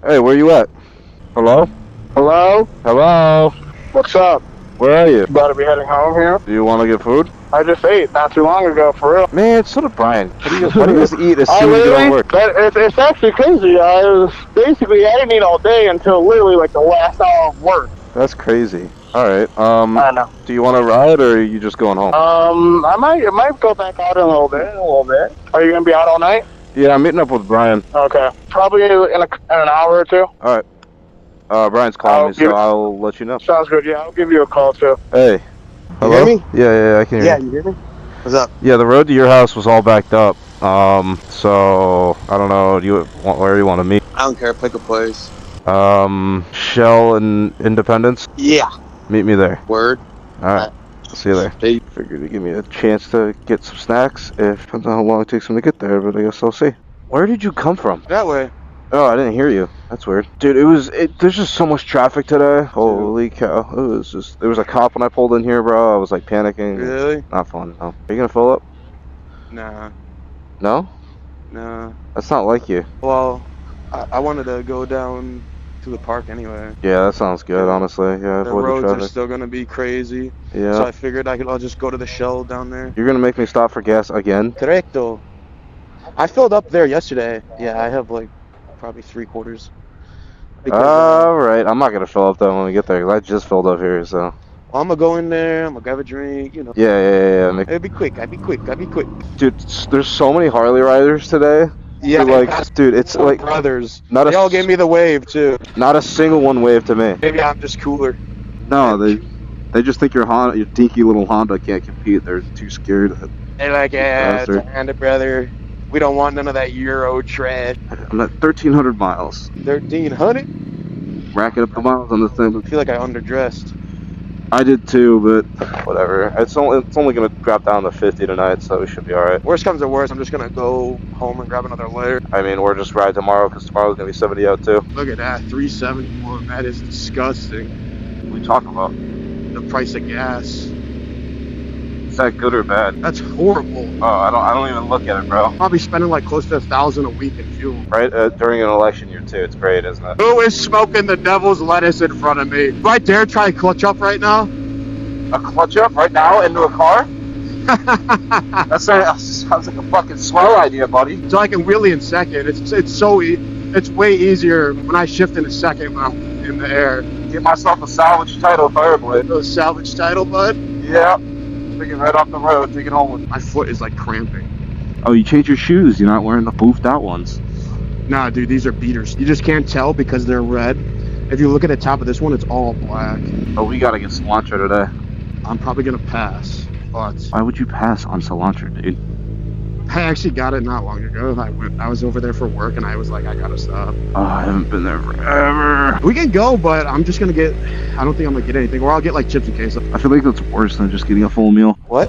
Hey, where you at? Hello? Hello? Hello? What's up? Where are you? About to be heading home here? Do you want to get food? I just ate not too long ago, for real. Man, so did Brian. Why do you guys eat as I soon as you get off literally, work? it's actually crazy. I didn't eat all day until literally like the last hour of work. That's crazy. Alright, I know. do you want to ride or are you just going home? I might go back out in a little bit. Are you gonna be out all night? Yeah, I'm meeting up with Brian. Okay. Probably in an hour or two. Alright. Brian's calling me, so I'll let you know. Sounds good, yeah. I'll give you a call too. Hey. Hello? You hear me? Yeah, I can hear you. You hear me? What's up? Yeah, the road to your house was all backed up. So, I don't know, where do you want to meet? I don't care, pick a place. Shell and Independence? Yeah. Meet me there. Word. Alright. See you there. Hey. Figured to give me a chance to get some snacks. If depends on how long it takes them to get there, but I guess I'll see. Where did you come from? That way. Oh, I didn't hear you. That's weird. Dude, there's just so much traffic today. Holy cow. There was a cop when I pulled in here, bro. I was like panicking. Really? Not fun, no. Are you gonna fill up? Nah. No? Nah. That's not like you. Well, I wanted to go down to the park anyway. Yeah, that sounds good, honestly. Yeah, The avoid roads the are traffic. still gonna be crazy. Yeah. So I figured I'll just go to the Shell down there. You're gonna make me stop for gas again? Correcto. I filled up there yesterday. Yeah, I have like probably 3/4. Alright, I'm not gonna fill up though when we get there, because I just filled up here, so. I'm gonna go in there, I'm gonna grab a drink, you know. Yeah. It'd be quick, I'd be quick. Dude, there's so many Harley riders today. Yeah, Like, dude, it's Four like brothers. not They all gave me the wave too. not a single one waved to me. Maybe I'm just cooler. No, they just think your dinky little Honda can't compete. They're too scared. They're like, yeah, it's a Bastard. Honda, brother. We don't want none of that Euro trash. I'm at 1,300 miles. 1,300? Racking up the miles on this thing. I feel like I underdressed. I did too, but whatever. It's only gonna drop down to 50 tonight, so we should be all right. Worst comes to worst, I'm just gonna go home and grab another layer. I mean, we're just ride tomorrow because tomorrow's gonna be 70 out too. Look at that, 371. That is disgusting. What are we talking about? The price of gas. Is that good or bad? That's horrible. Oh, I don't even look at it, bro. Probably spending like close to $1,000 a week in fuel. Right during an election year too. It's great, isn't it? Who is smoking the devil's lettuce in front of me? Do I dare try to clutch up right now? A clutch up right now into a car? That sounds like a fucking swell idea, buddy. So I can wheelie in second. It's way easier when I shift in a second when I'm in the air. Get myself a salvage title Fireblade. Those salvage title, bud. Yeah. Take it right off the road. Take it home with me. My foot is like cramping. Oh, you changed your shoes. You're not wearing the boofed out ones. Nah, dude, these are beaters. You just can't tell because they're red. If you look at the top of this one, it's all black. Oh, we gotta get cilantro today. I'm probably gonna pass, but Why would you pass on cilantro, dude? I actually got it not long ago. I was over there for work and I was like, I gotta stop. Oh, I haven't been there forever. We can go, but I'm just gonna get, I don't think I'm gonna get anything, or I'll get like chips and queso. I feel like that's worse than just getting a full meal. What?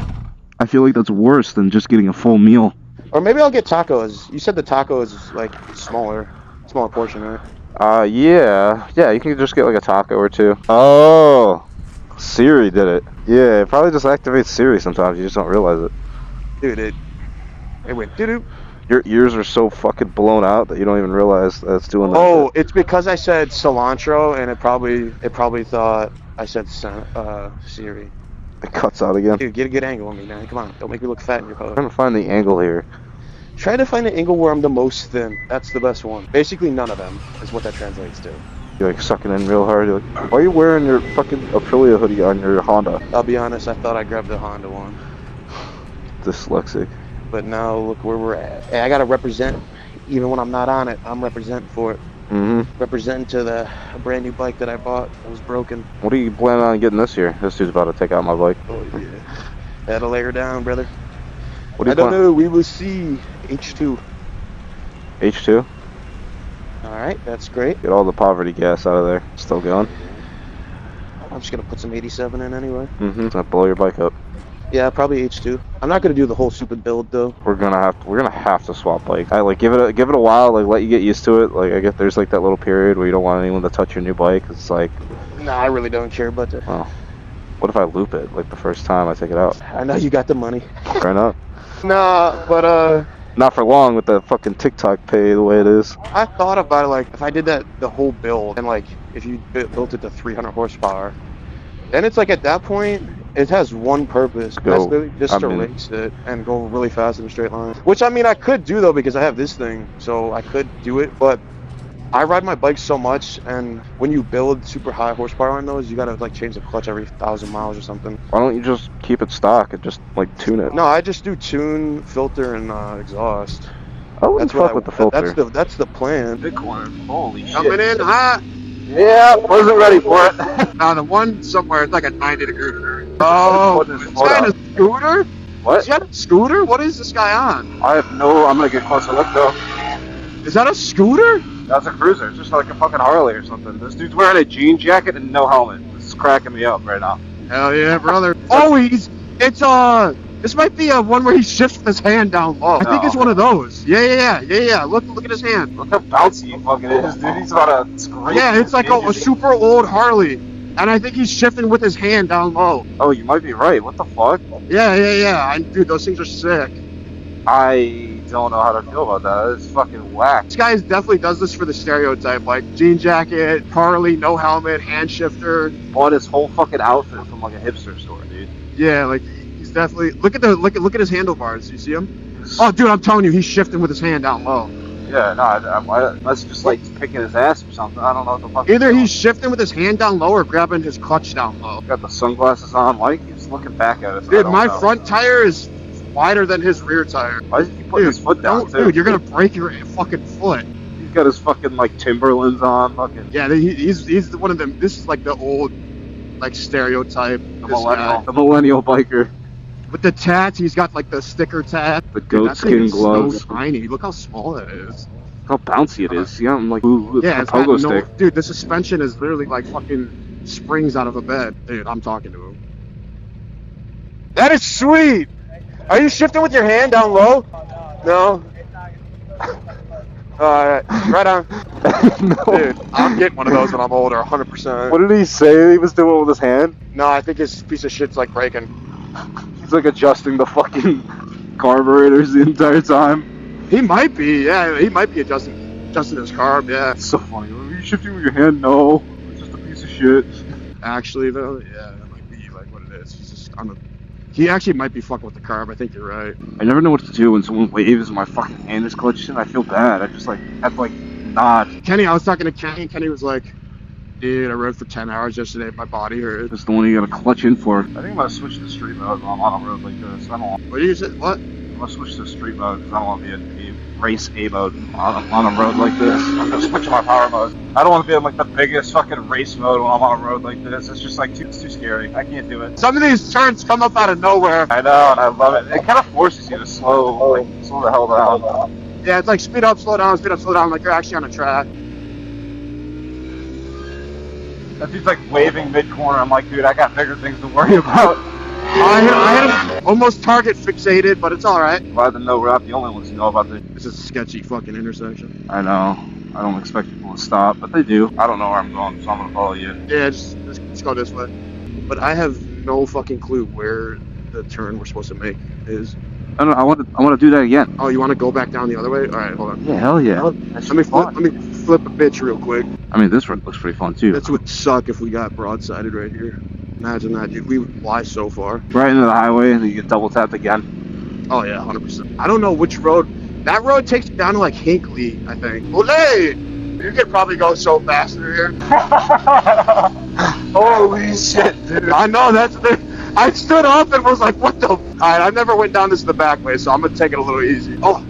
I feel like that's worse than just getting a full meal. Or maybe I'll get tacos. You said the taco is like smaller portion, right? Yeah, you can just get like a taco or two. Oh, Siri did it. Yeah, it probably just activates Siri sometimes. You just don't realize it. Dude, it went doo-doo. Your ears are so fucking blown out that you don't even realize that it's doing that. Oh, it's because I said cilantro and it probably thought I said Siri. It cuts out again. Dude, get a good angle on me, man. Come on, don't make me look fat in your I'm photo. trying to find the angle here. Try to find an angle where I'm the most thin. That's the best one. Basically, none of them is what that translates to. You're like sucking in real hard. You're like, why are you wearing your fucking Aprilia hoodie on your Honda? I'll be honest, I thought I grabbed the Honda one. Dyslexic. But now look where we're at. Hey, I gotta represent, even when I'm not on it, I'm representing for it. Mm-hmm. Representing to the brand new bike that I bought that was broken. What are you planning on getting this year? This dude's about to take out my bike. Oh yeah. Had to lay her down, brother. What do I you don't know, we will see. H2. H2? Alright, that's great. Get all the poverty gas out of there. Still going? I'm just gonna put some 87 in anyway. Mm-hmm. It's gonna blow your bike up. Yeah, probably H2. I'm not gonna do the whole stupid build though. We're gonna have to swap bikes. I like give it a while, like let you get used to it. Like I get there's like that little period where you don't want anyone to touch your new bike. It's like, Nah, I really don't care about that. well, what if I loop it like the first time I take it out? I know you got the money. Fair enough. Nah, but Not for long with the fucking TikTok pay the way it is. I thought about it, like, if I did that, the whole build, and, like, if you built it to 300 horsepower, then it's like, at that point, it has one purpose. Go. That's literally just to I mean- race it and go really fast in a straight line. Which, I mean, I could do, though, because I have this thing, so I could do it, but I ride my bike so much, and when you build super high horsepower on those, you gotta, like, change the clutch every 1,000 miles or something. Why don't you just keep it stock and just like tune it? No, I just do tune, filter, and exhaust. I wouldn't That's what fuck with the filter. That's the plan. Big corner. Holy shit. Coming in hot. Yeah, wasn't ready for it. Now the one somewhere is like a 90-degree turn. Oh, What is- this hold guy on up. a scooter? What? Is that a scooter? What is this guy on? I have no. I'm gonna get closer look though. Is that a scooter? That's a cruiser. It's just like a fucking Harley or something. This dude's wearing a jean jacket and no helmet. This is cracking me up right now. Hell yeah, brother. Oh, it's this might be a one where he shifts with his hand down low. I think No. it's one of those. Yeah. Look at his hand. Look how bouncy he fucking is, dude. He's about to scrape. Yeah, it's like a super old Harley. And I think he's shifting with his hand down low. Oh, you might be right. What the fuck? Yeah. Dude, those things are sick. I don't know how to feel about that. It's fucking whack. This guy definitely does this for the stereotype, like jean jacket, Harley, no helmet, hand shifter. Bought his whole fucking outfit from like a hipster store, dude. Yeah, like he's definitely look at his handlebars. You see him? Oh, dude, I'm telling you, he's shifting with his hand down low. Yeah, no, unless just like picking his ass or something. I don't know what the fuck. Either he's shifting with his hand down low or grabbing his clutch down low. got the sunglasses on. Why he's looking back at us? I Dude, don't my know. front tire is wider than his rear tire. Why is he putting his foot down too? Dude, you're gonna break your fucking foot. He's got his fucking like Timberlands on. Fucking Yeah, he's one of them. This is like the old like stereotype. the this guy. millennial biker. With the tats, he's got like the sticker tat. The Dude, goat that thing skin is gloves. so tiny. Look how small that is. How bouncy it is. Yeah, I'm like, ooh, it's Yeah, a it's got pogo no, stick. dude. The suspension is literally like fucking springs out of a bed. Dude, I'm talking to him. That is sweet. Are you shifting with your hand down low? No. Alright, right on. No. Dude, I'm getting one of those when I'm older, 100%. What did he say he was doing with his hand? No, I think his piece of shit's like breaking. He's like adjusting the fucking carburetors the entire time. He might be, yeah. He might be adjusting his carb, yeah. It's so funny. Are you shifting with your hand? No. It's just a piece of shit. Actually, though, yeah, that might be like what it is. He actually might be fucking with the carb. I think you're right. I never know what to do when someone waves and my fucking hand is clutched in. I feel bad. I just like have to like nod. Kenny, I was talking to Kenny. Kenny was like, dude, I rode for 10 hours yesterday. My body hurt. That's the one you gotta clutch in for. I think I'm gonna switch to street mode while I'm on a road like this. I don't want. What did you say? What? I'm gonna switch to street mode because I don't want to be in race A mode on a road like this. I'm gonna switch to my power mode. I don't want to be in like the biggest fucking race mode when I'm on a road like this. It's just like it's too scary. I can't do it. Some of these turns come up out of nowhere. I know, and I love it. It kind of forces you to slow the hell down. Yeah, it's like speed up, slow down, like you're actually on a track. That dude's like waving mid corner. I'm like, dude, I got bigger things to worry about. I had him almost target fixated, but it's alright. Glad to know we're not the only ones who know about this. This is a sketchy fucking intersection. I know. I don't expect people to stop, but they do. I don't know where I'm going, so I'm gonna follow you. Yeah, just go this way. But I have no fucking clue where the turn we're supposed to make is. I don't know. I want to do that again. Oh, you want to go back down the other way? Alright, hold on. Yeah, hell yeah. Let me flip a bitch real quick. I mean, this road looks pretty fun too. This would suck if we got broadsided right here. Imagine that, dude. We would fly so far. Right into the highway, and then you get double tapped again. Oh yeah, 100%. I don't know which road. That road takes you down to like Hinckley, I think. Olay! You could probably go so fast through here. Holy shit, dude. I know, that's the. I stood up and was like, what the? Alright, I never went down this the back way, so I'm gonna take it a little easy. Oh.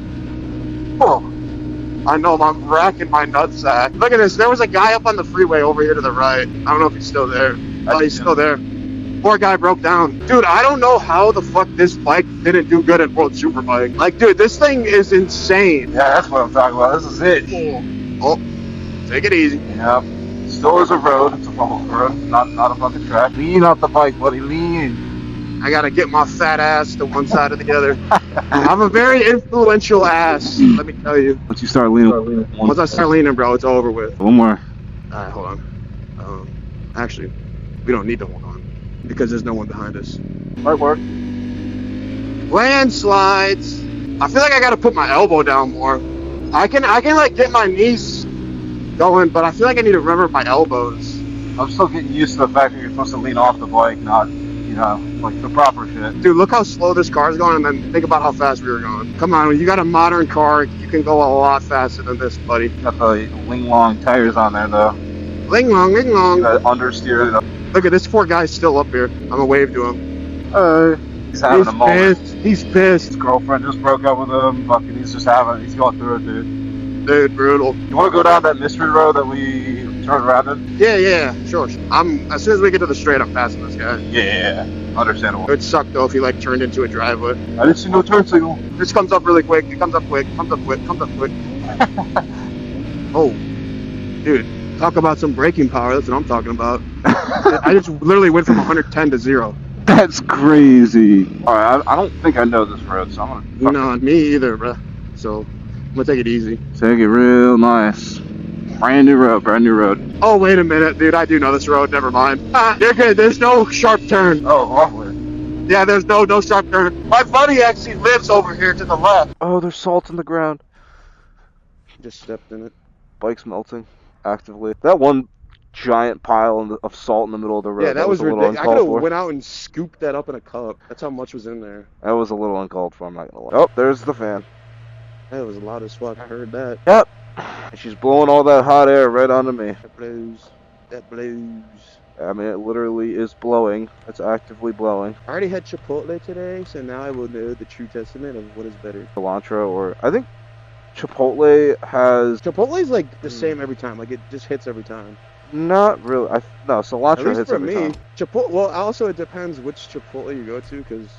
I know, I'm racking my nutsack. Look at this. There was a guy up on the freeway over here to the right. I don't know if he's still there. Oh, he's still there. Poor guy broke down. Dude, I don't know how the fuck this bike didn't do good at World Superbike. Like, dude, this thing is insane. Yeah, that's what I'm talking about. This is it. Oh, take it easy. Yep. Still is a road. It's a public road, not a fucking track. Lean off the bike, buddy. Lean. I gotta get my fat ass to one side or the other. I'm a very influential ass, let me tell you. Once you start leaning, Once I start leaning, bro, it's over with. one more. Alright, hold on. Actually, we don't need to hold on because there's no one behind us. Might work. Landslides! I feel like I gotta put my elbow down more. I can like get my knees going, but I feel like I need to remember my elbows. I'm still getting used to the fact that you're supposed to lean off the bike, not, you know, like the proper shit. Dude, look how slow this car's going, and then think about how fast we were going. Come on, when you got a modern car, you can go a lot faster than this, buddy. Got the Ling Long tires on there, though. Ling long, ling long. You gotta understeer it up. Look at this poor guy's still up here. I'm gonna wave to him. He's having a moment. Pissed. He's pissed. His girlfriend just broke up with him. Fucking, he's going through it, dude. Dude, brutal. You want to go down that mystery road that we turned around in? Yeah, sure. As soon as we get to the straight, I'm passing this guy. Yeah. Understandable. It would suck though if he like turned into a driveway. I didn't see no turn signal. This comes up really quick. It comes up quick. Comes up quick. Comes up quick. Oh, dude, talk about some braking power. That's what I'm talking about. I just literally went from 110 to 0. That's crazy. Alright, I don't think I know this road, so I'm gonna No, me either, bruh. So I'm gonna take it easy. take it real nice. Brand new road. Oh, wait a minute, dude. I do know this road. Never mind. You're good. There's no sharp turn. Oh, lovely. Yeah, there's no sharp turn. My buddy actually lives over here to the left. Oh, there's salt in the ground. Just stepped in it. Bike's melting actively. That one giant pile of salt in the middle of the road. Yeah, that was a little ridiculous. I could uncalled have for. went out and scooped that up in a cup. That's how much was in there. That was a little uncalled for, I'm not gonna lie. Oh, there's the fan. That was loud as fuck. I heard that. Yep. And she's blowing all that hot air right onto me. That blows. That blows. I mean, it literally is blowing. It's actively blowing. I already had Chipotle today, so now I will know the true testament of what is better. Cilantro, or I think Chipotle has Chipotle's like the same every time. Like it just hits every time. not really. No, cilantro At least hits for every me. time. Chipotle. Well, also it depends which Chipotle you go to, because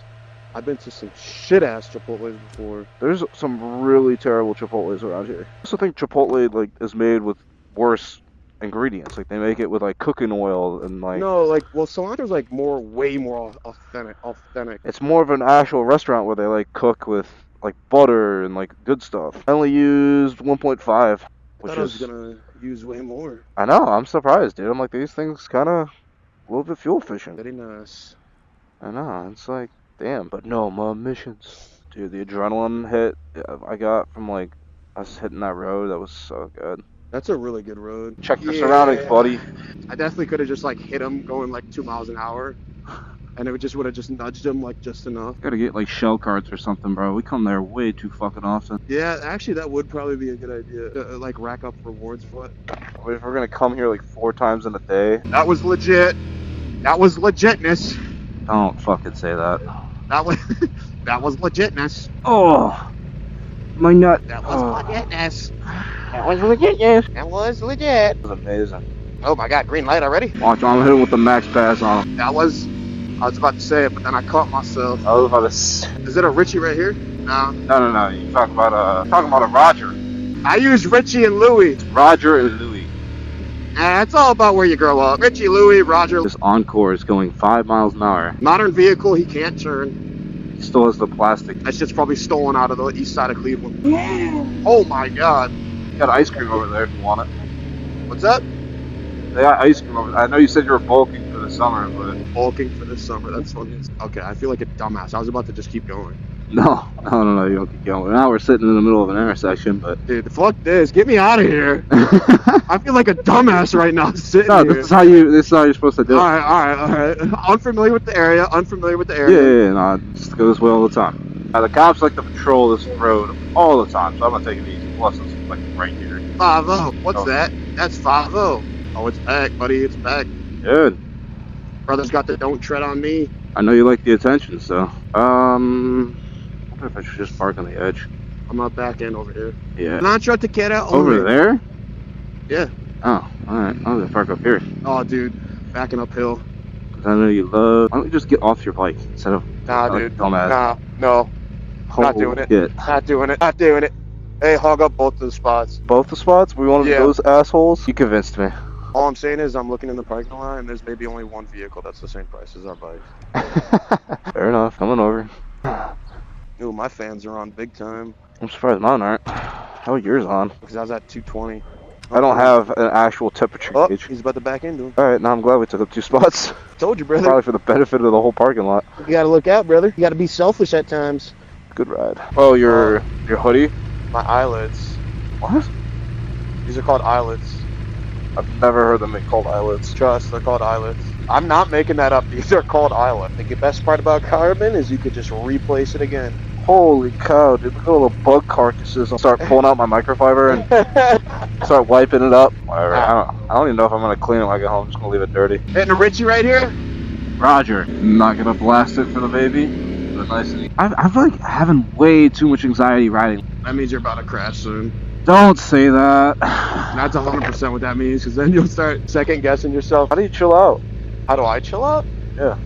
I've been to some shit ass Chipotles before. There's some really terrible Chipotles around here. I also think Chipotle like is made with worse ingredients. Like they make it with like cooking oil and like No, like cilantro's like way more authentic. it's more of an actual restaurant where they like cook with like butter and like good stuff. I only used 1.5, I which thought I was is gonna use way more. I know, I'm surprised, dude. I'm like these things kind of a little bit fuel efficient. Very nice. I know, it's like damn, but no more emissions. Dude, the adrenaline hit I got from like us hitting that road, that was so good. That's a really good road. Check the surroundings, buddy. I definitely could have just like hit him going like 2 miles an hour, and it would have just nudged him like just enough. Gotta get like shell carts or something, bro. We come there way too fucking often. Yeah, actually that would probably be a good idea. Like rack up rewards for it. If we're gonna come here like 4 times in a day, That was legit. That was legitness. Don't fucking say that. That was that was legitness. Oh, my nut. That was legitness. that was legit, yes. That was legit. It was amazing. Oh my god, green light already? Watch, I'm hitting with the max pass on him. That was. I was about to say it, but then I caught myself. I was about to say. Is it a Richie right here? No. No. You talking about a Roger. I use Richie and Louie. Roger and Louie. It's all about where you grow up. Richie, Louie, Roger. This Encore is going 5 miles an hour. Modern vehicle, he can't turn. He still has the plastic. That's just probably stolen out of the east side of Cleveland. Oh my god. You got ice cream over there if you want it. What's that? They got ice cream over there. I know you said you were bulking for the summer, but Bulking for this summer. That's funny. Okay, I feel like a dumbass. I was about to just keep going. no, you don't keep going. Now we're sitting in the middle of an intersection, but Dude, fuck this. Get me out of here. I feel like a dumbass right now sitting no, here. this is how you're supposed to do it. Alright. Unfamiliar with the area. Yeah, no, just go this way all the time. The cops like to patrol this road all the time, so I'm gonna take it easy. Plus, it's like right here. 5-0. What's Oh. that? That's 5-0. Oh, it's back, buddy. It's back. Good. Brother's got the don't tread on me. I know you like the attention, so. I wonder if I should just park on the edge. I'm not back in over here. Yeah. Lancho Tequera Over there? Yeah. Oh, alright. I'm gonna park up here. Oh, dude. Backing uphill. 'Cause I know you love. Why don't you just get off your bike instead of. Nah, like dude. Dumbass. Nah, no. Not doing it. Shit. Not doing it. Hey, hog up both of the spots. Both the spots? We wanted Yeah. those assholes? You convinced me. All I'm saying is I'm looking in the parking lot and there's maybe only one vehicle that's the same price as our bike. Fair enough, coming over. Ooh, my fans are on big time. I'm surprised mine aren't. How are yours on? Because I was at 220. I don't have an actual temperature Oh, gauge. he's about to back into him. Alright, now I'm glad we took up 2 spots. Told you, brother. Probably for the benefit of the whole parking lot. You gotta look out, brother. You gotta be selfish at times. Good ride. Oh, your hoodie? My eyelids. What? These are called eyelids. I've never heard them called eyelids. Trust, they're called eyelids. I'm not making that up. These are called eyelids. The best part about carbon is you could just replace it again. Holy cow, dude! Look at all the bug carcasses. I'll start pulling out my microfiber and start wiping it up. Whatever. I don't even know if I'm gonna clean it when I get home. I'm just gonna leave it dirty. Hitting a Richie right here. Roger. Not gonna blast it for the baby. But nice and easy. I've like having way too much anxiety riding. That means you're about to crash soon. Don't say that. That's 100% what that means, because then you'll start second guessing yourself. How do you chill out? How do I chill out? Yeah.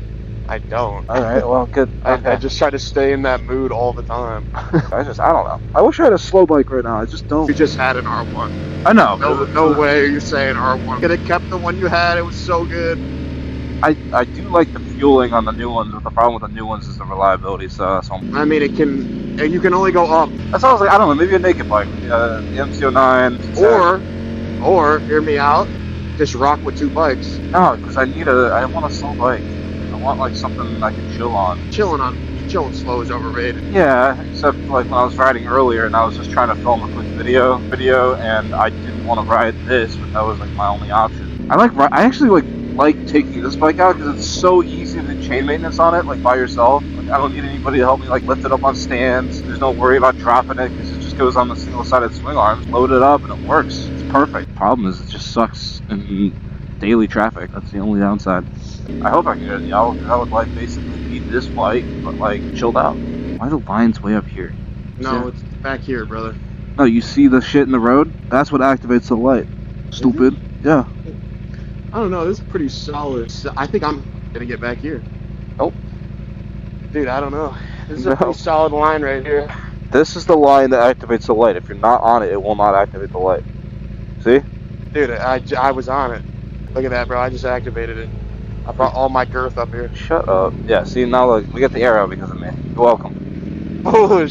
I don't. All right. Well, good. I just try to stay in that mood all the time. I don't know. I wish I had a slow bike right now. I just don't. You just had an R1. I know. No way you're saying R1. Could have kept the one you had. It was so good. I do like the fueling on the new ones, but the problem with the new ones is the reliability. So that's all. I mean, you can only go up. That's all I was like. I don't know. Maybe a naked bike. The MC09. Or hear me out. Just rock with two bikes. No, because I want a slow bike. I want like something I can chill on. Chilling slow is overrated. Yeah, except like when I was riding earlier and I was just trying to film a quick video, and I didn't want to ride this, but that was like my only option. I actually like taking this bike out because it's so easy to do chain maintenance on it, like by yourself. Like I don't need anybody to help me like lift it up on stands. There's no worry about dropping it because it just goes on the single-sided swing arms, load it up, and it works. It's perfect. Problem is it just sucks in daily traffic. That's the only downside. I hope I can get it. I would like basically be this bike, but like chilled out. Why are the lines way up here? No, it's back here, brother. No, you see the shit in the road? That's what activates the light. Stupid. Yeah. I don't know. This is pretty solid. I think I'm gonna get back here. Nope. Dude, I don't know. This is a pretty solid line right here. This is the line that activates the light. If you're not on it, it will not activate the light. See? Dude, I was on it. Look at that, bro. I just activated it. I brought all my girth up here. Shut up. Yeah, see, now look, we get the arrow because of me. You're welcome. Oh,